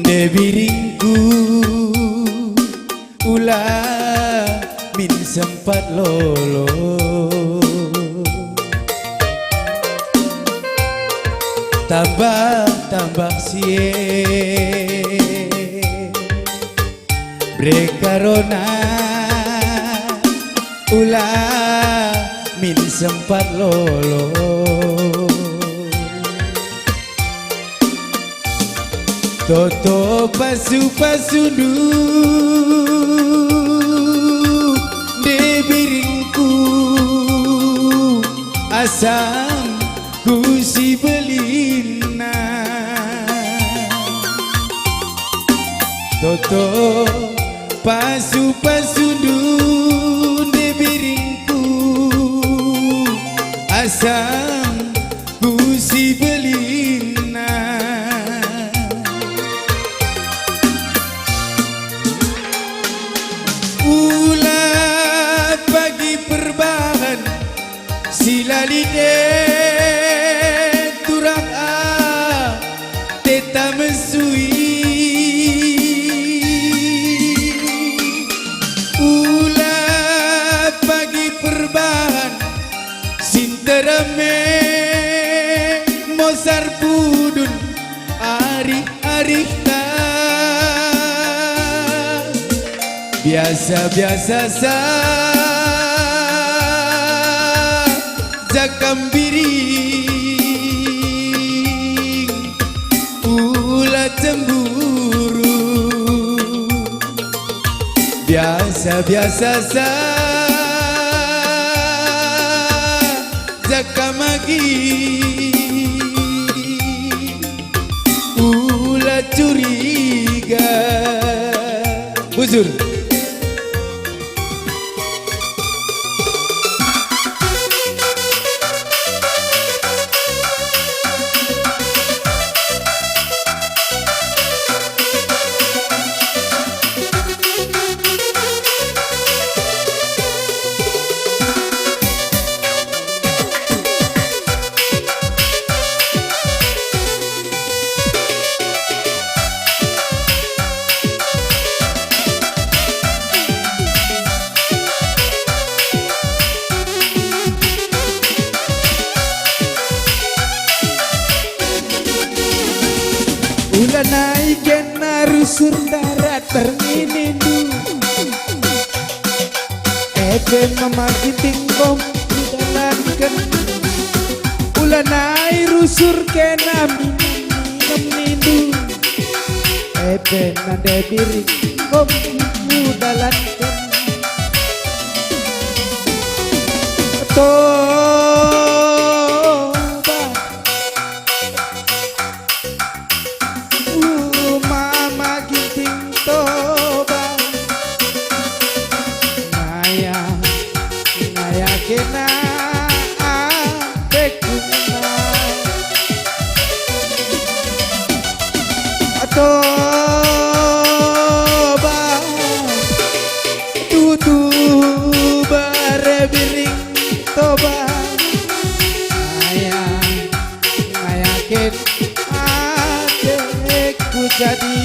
Debiringku ulah min sempat lolo tambah sie brekarona ulah min sempat lolo toto pasu-pasundu debiringku asam kusi belina toto pasu-pasundu debiringku asam kusi belina ulah pagi perbahan silalide turang teta mesui ulah pagi perbahan sinterame mosar pudun ari-ari biasa-biasa saja kambiring ulah cemburu biasa-biasa saja kamagi ulah curiga bujur ulah naik narusur darat terminindu memagi tingkom udalankan ulah naik rusur kena minum nade diri kom udalankan kena adekuna toba tutu barebiring toba ngayakin adekku jadi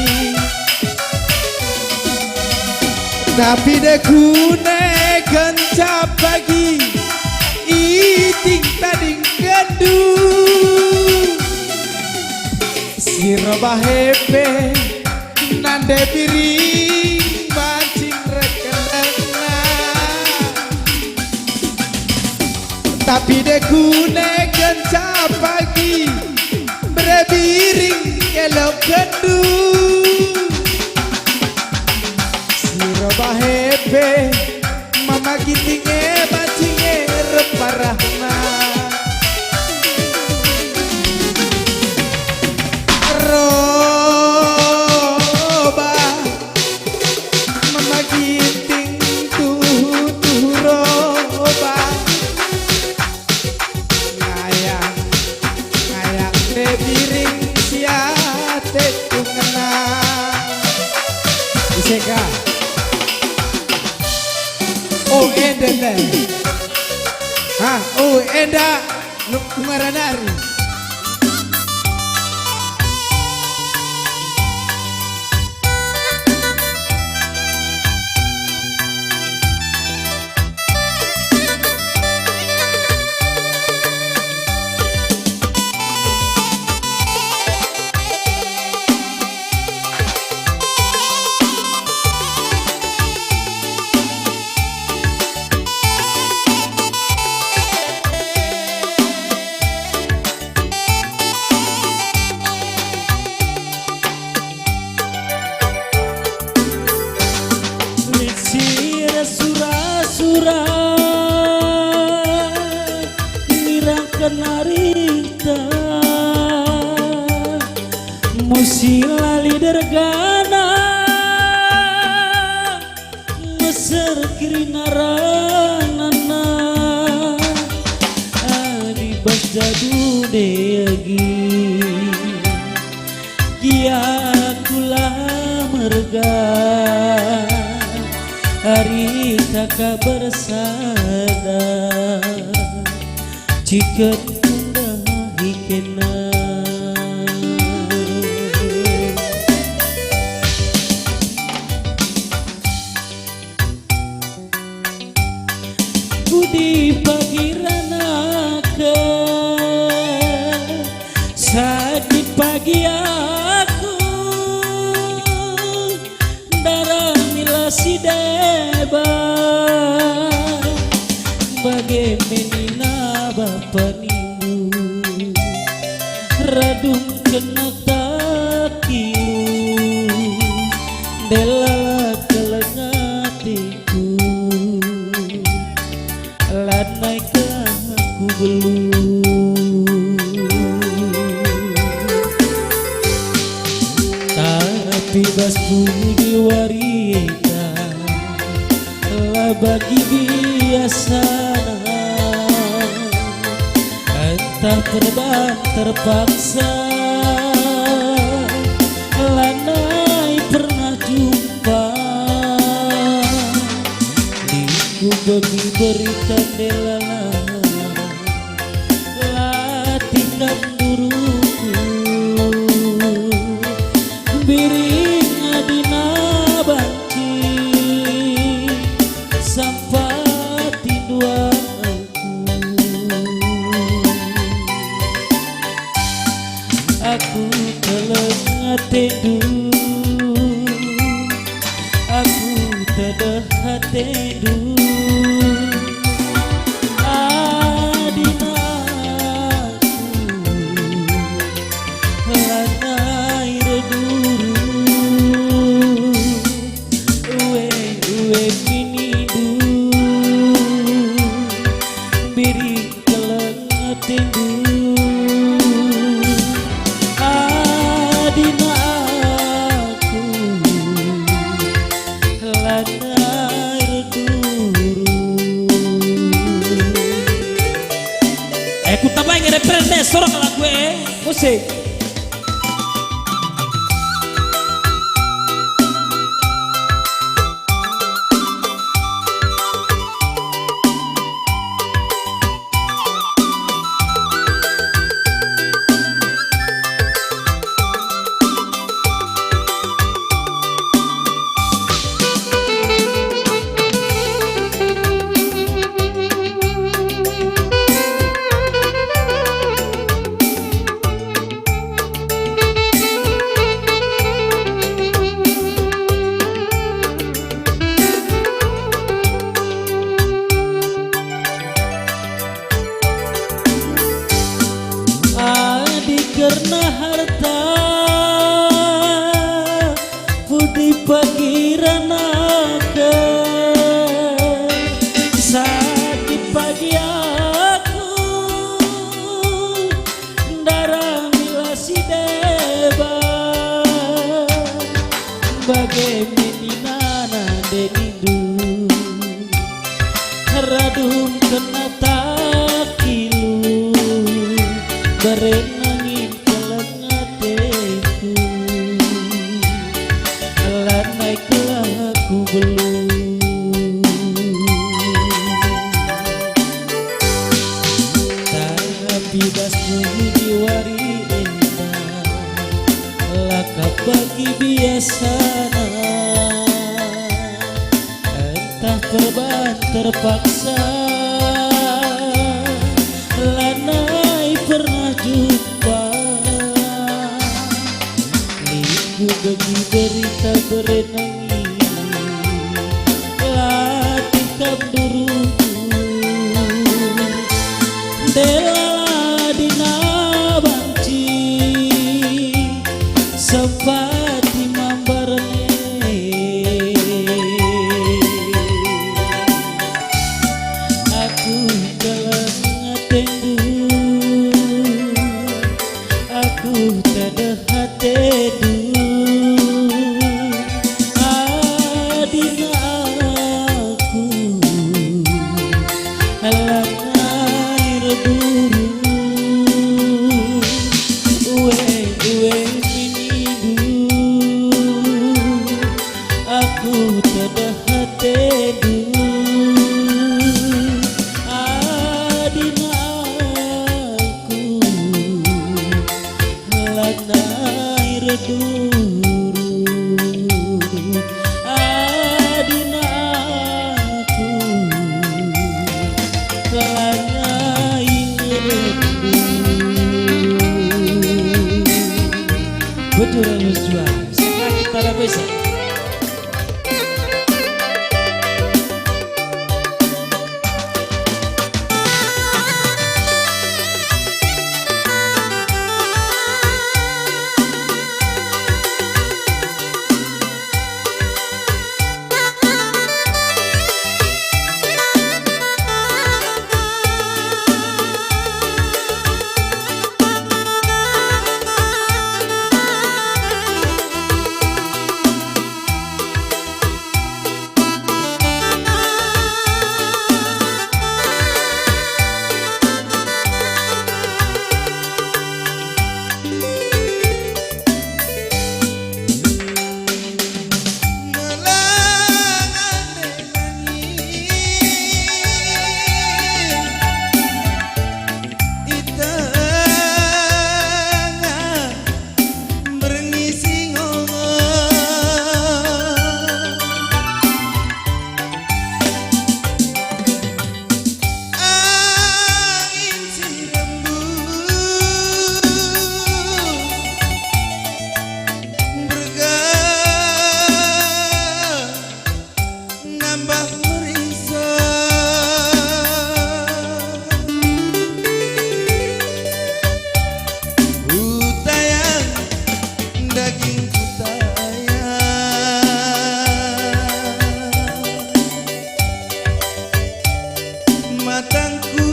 tapi dekune kencap pagi iting tading gandu sirobah hepe nande piring mancing rekelena tapi dekune kencap pagi berebiring kelok gandu sirobah hepe mama gitinge macinge reparahna roba mama giting tuh roba ngayang debiring siate tungena iseka oh enda ha oh enda kungaranari Musila lidergana meser kirina ranana adi basjadu deagi kia kula merga hari kakak bersada jika tunda hikena di pagi ranaka saat di pagi aku darah milasi deba bagai menina bapa nimu radung kena takilu delala kelengatiku lanai ke aku belum tapi basku diwarita lah bagi biasa entah terbang terpaksa lanai pernah jumpa ku bagi berita delala latihkan duruku biring adina banci sampai dua aku telah teduh aku tidak teduh ku tambah yang reprende sorok lagu musik. Karena harta budi pagiranaka sakit pagi aku darah milasi deba bagai meninana denidu radum kena takilu berenangin kelengateku lanai kelaku belum tapi basmu diwari endah laka bagi biasa entah perban terpaksa lanai pernah jumpa liku bagi berita berenangi latihkan duruku delala dina banci sepati mambarne aku dalam ngatendu aku tidak hati tedu adina aku halangai reburu uwe minidu aku tedah tedu adina aku halangai reduru adina aku halangai reduru betul Nuswa sekarang kita ada besok. Matangku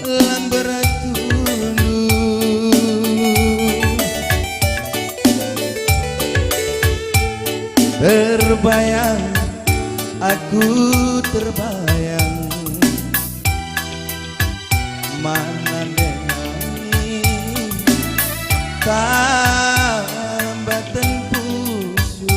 lamberatulu terbayang, aku terbayang mana dengangi tambatan pusu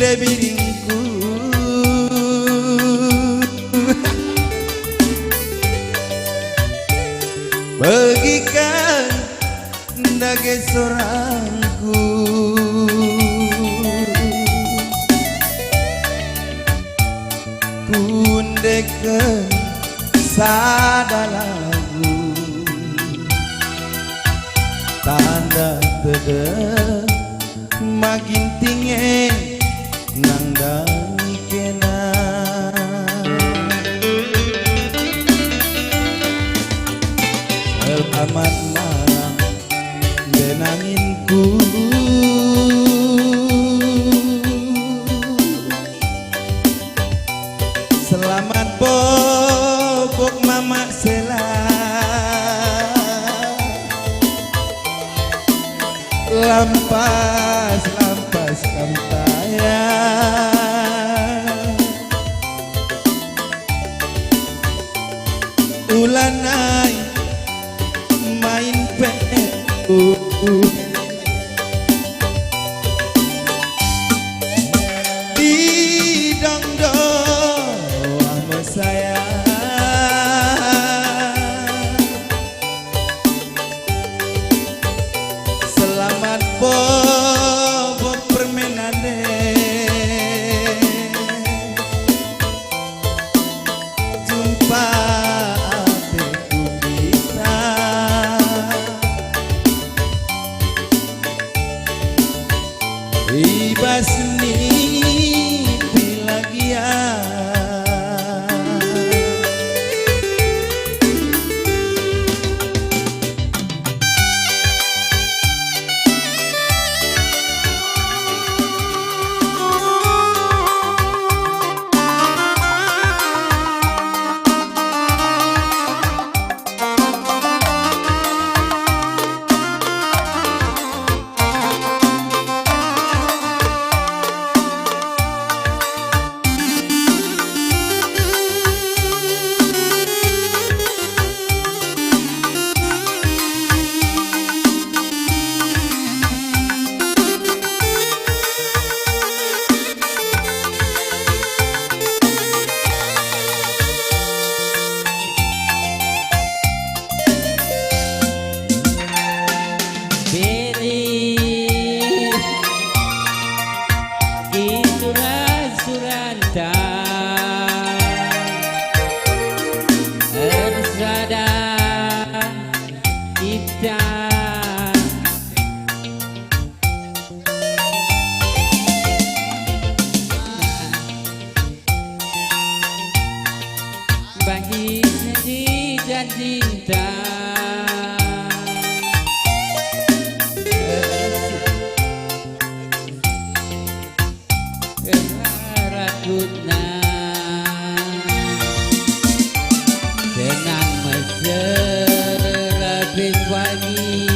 Debiringku bagikan dage sorangku kundekeun sadalagu tanda teu makin tinggi nangdangi kena selamat malam denanginku selamat bobok mama sela lampas kantaya ulanai main petu di dongdong sama saya kita. Bagi janji dan cinta Rakutna senang mesra lebih pagi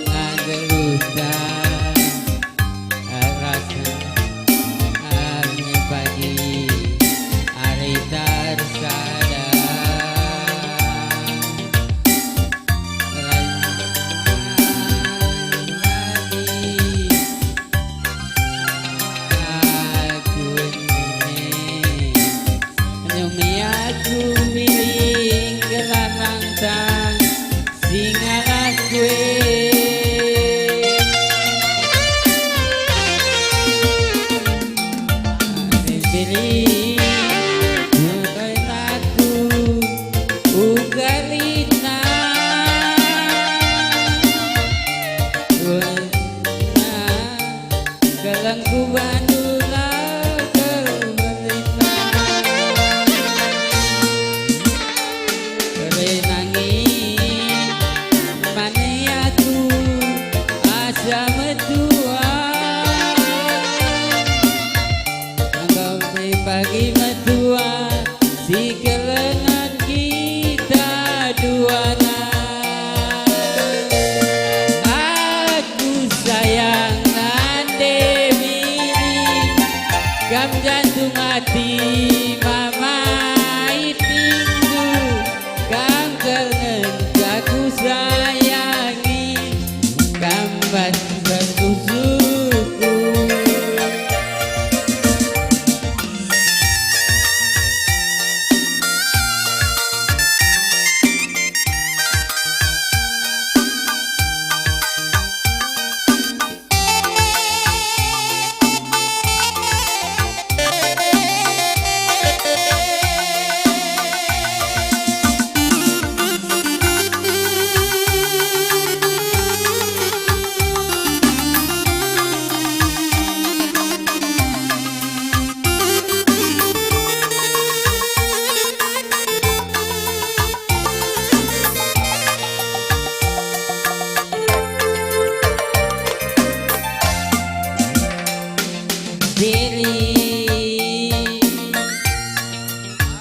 ngagelutan rasa angin pagi hari tersada aku miring gelanang tang singalah kue pilih bukan aku ugalina gelangku bandula pagi metua si kelengan kita duana aku sayang Dewi gam jantung hati mama itinggu gam kelengan aku sayangi gambar berkusuku.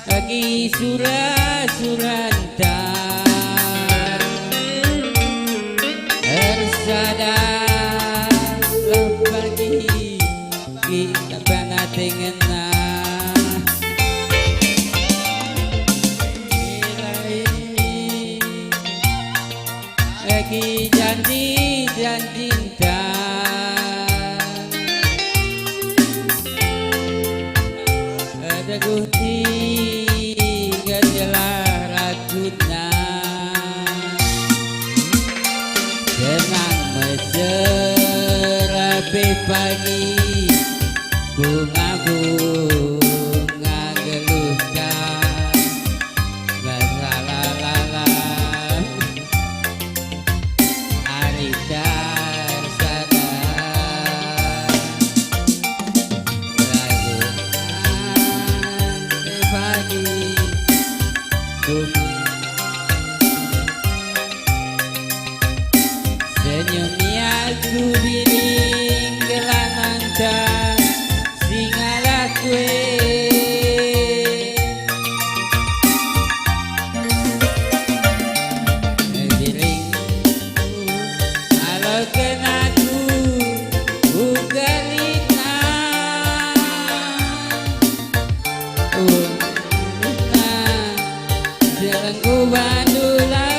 Lagi surah-suranta ersada pagi kita pernah tengena lagi janji dan cinta ada gusti gajalah rakutna senang mesra pagi bunga-bunga geluhkan la hari tersada pagi senyumnya aku biring gelanang tang singalah kue biring kalau kenaku ugalina jelengku bandula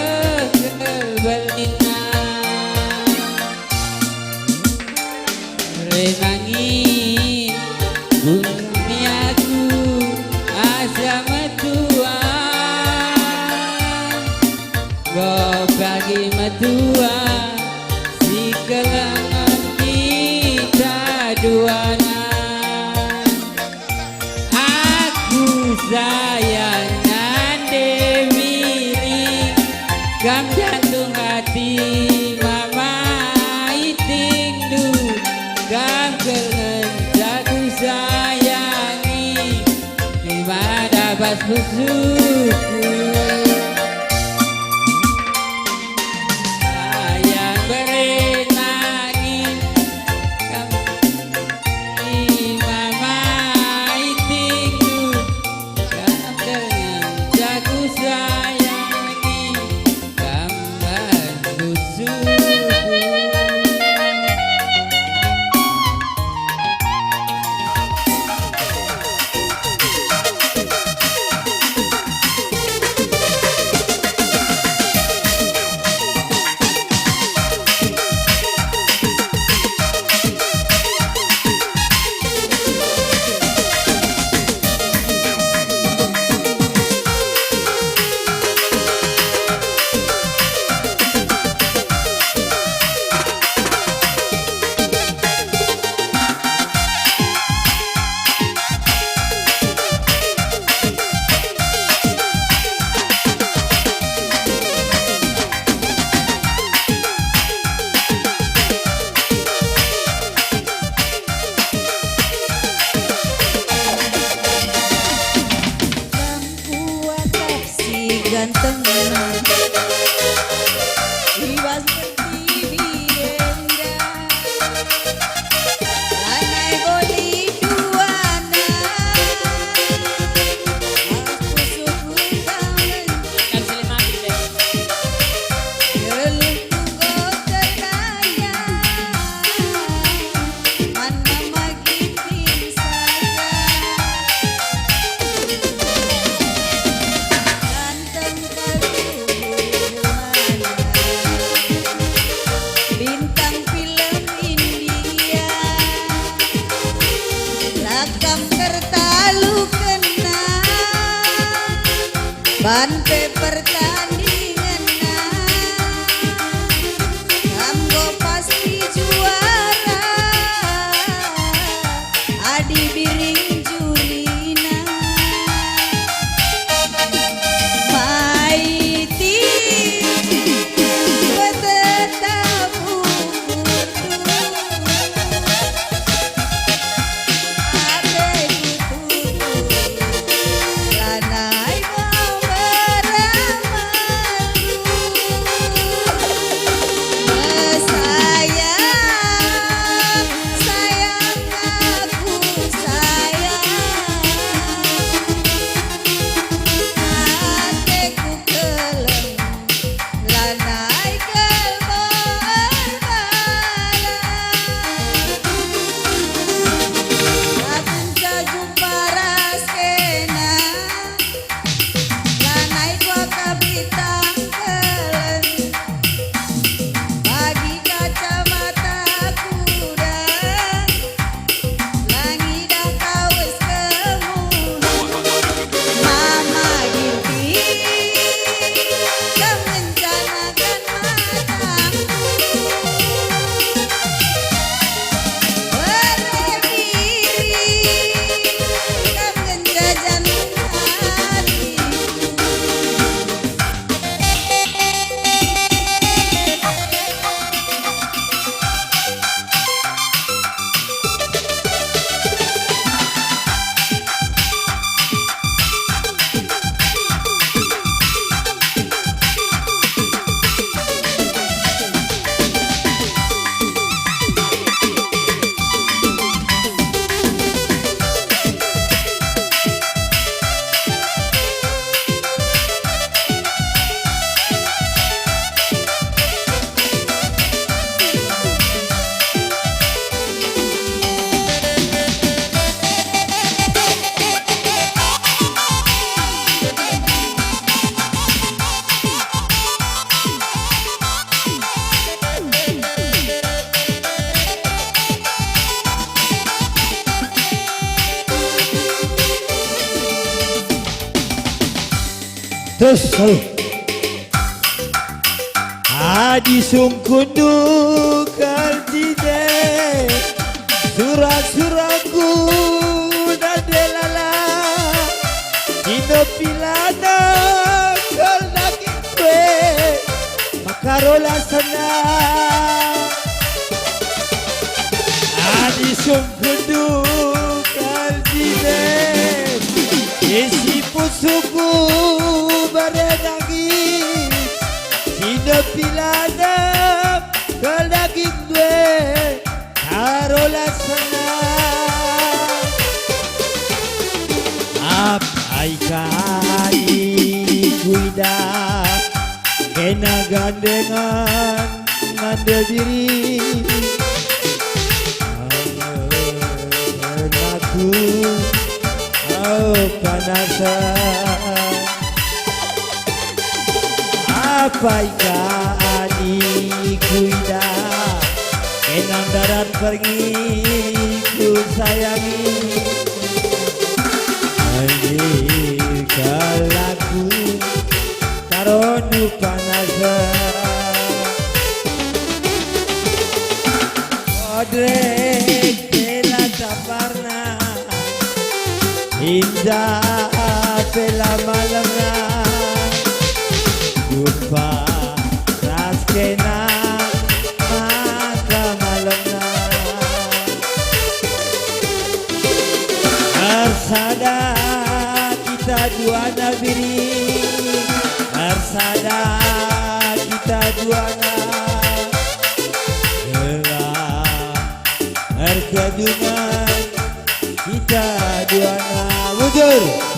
kebalina renangin bumi aku asa metua go pagi metua si kelangan kita duana aku sayang Dewi Kam jantung hati mama iting du Kam kangen aku sayangi Lima dapat bersyukur Sayang berenangi Kam mama iting du Kam kangen aku sayangi Kam bersyukur ganteng Ibas bertibi Lanai boli duana Aku suku kangen Gelung tunggu terkaya Mana magitin saya Ganteng bintang film India Lakam kertalu kena ban paper tandingan Kamgo pasti juara Adi biring jurina Maiti betetamu adekku lanai mau beramalu sayang sayang aku sayang adekku keleng lanai Atun jumpa raskena lanai gua kabitang kelen bagi kacamata kuda langi dah kawes kemudian mama gilti menjanakan mataku berdiri kam menjajan hati Terus Haji sungkundu kaltide Surat-suratku dadelala Dino pilana kalaki kwe taruhlah senang. Adi sungkudu kaljinet, isi pusuku berenangis, sino pilana kalaging gue, taruhlah senang. Apai kali kuida, kena gandengan ngande diri. Aku panasan, apa ikani kuida, kenang darat pergi ku sayangi. Anjir kalaku karonu panasan, odrek tela taparna. Indah pela malamnya, jumpa raskena mata malamnya. Arsada kita dua nabiri, arsada kita dua na, gelap erkedungan kita dua na. Mundur.